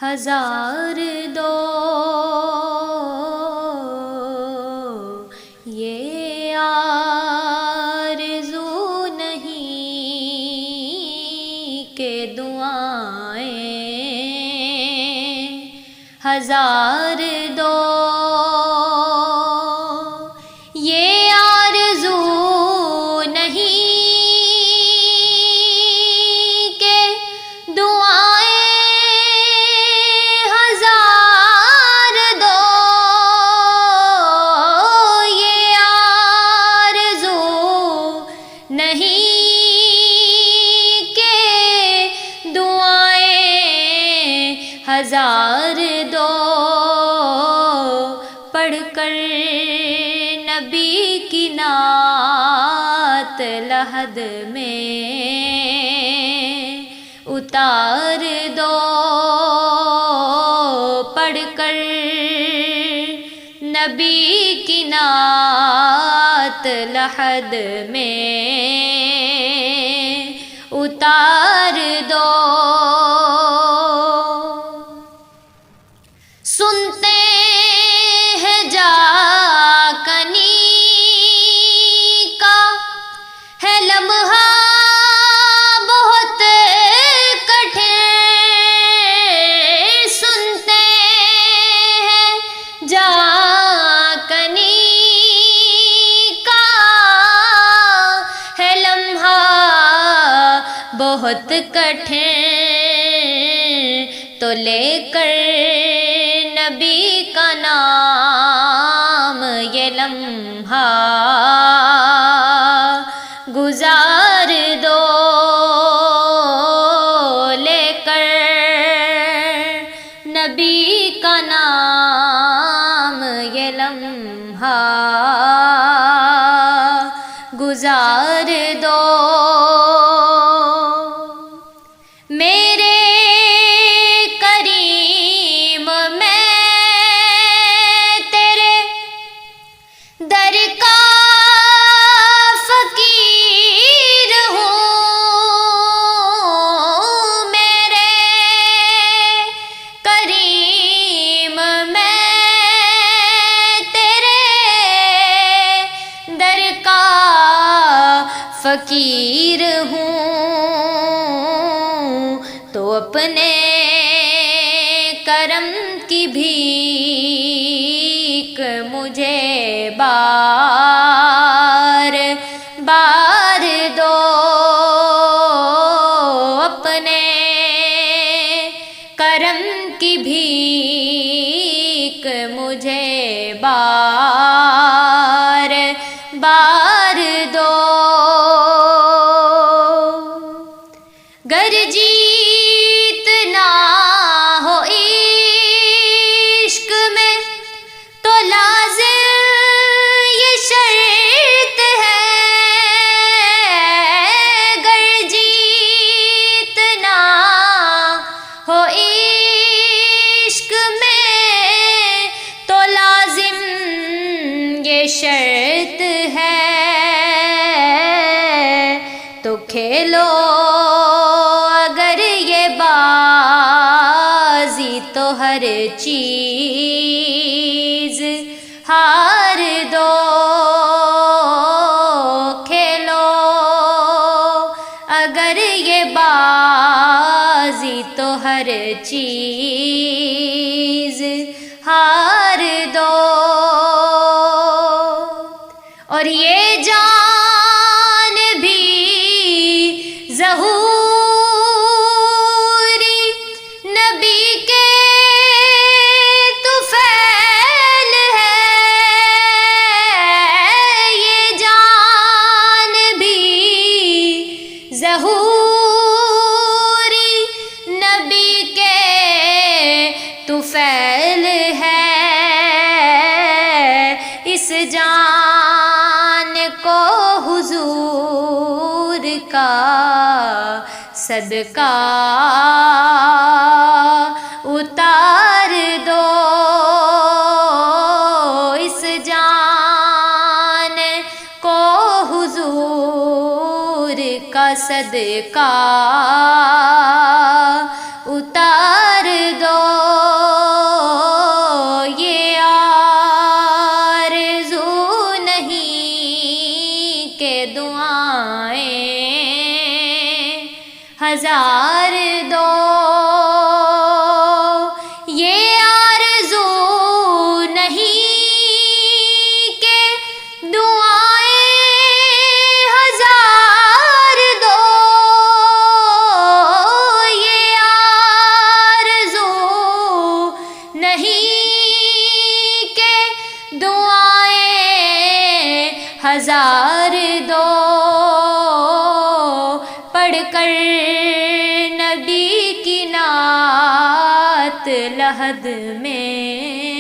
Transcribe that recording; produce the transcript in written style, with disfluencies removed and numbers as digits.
ہزار دو یہ آرزو نہیں کہ دعائیں ہزار دو یہ آرزو نہیں کہ دعائیں ہزار دو یہ آرزو نہیں کہ دعائیں ہزار دو پڑھ کر نبی کی نعت لحد میں اتار دو پڑھ کر نبی کی نعت لحد میں اتار دو سنتے ہیں جا کنی کا ہے لمحہ بہت کٹھن سنتے ہیں جا کنی کا ہے لمحہ بہت کٹھن تو لے کر نبی کا نام یہ لمحہ گزار دو لے کر نبی کا نام یہ لمحہ گزار دو میرے کریم میں تیرے در کا فقیر ہوں میرے کریم میں تیرے در کا فقیر ہوں تو اپنے کرم کی بھیک مجھے بار بار دو اپنے کرم کی بھیک مجھے بار بار دو گر جیتنا ہو عشق میں تو لازم یہ شرط ہے گر جیتنا ہو عشق میں تو لازم یہ شرط ہے تو کھیلو اگر یہ بازی تو ہر چیز ہار دو کھیلو اگر یہ بازی تو ہر چیز ہار دو اور یہ جان بھی ظہوری نبی کے طفیل ہے یہ جان بھی ظہوری نبی کے طفیل ہے اس جان کو حضور کا صدقہ اتار دو اس جان کو حضور کا صدقہ اتار دو. ہزار دو پڑھ کر نبی کی نعت لحد میں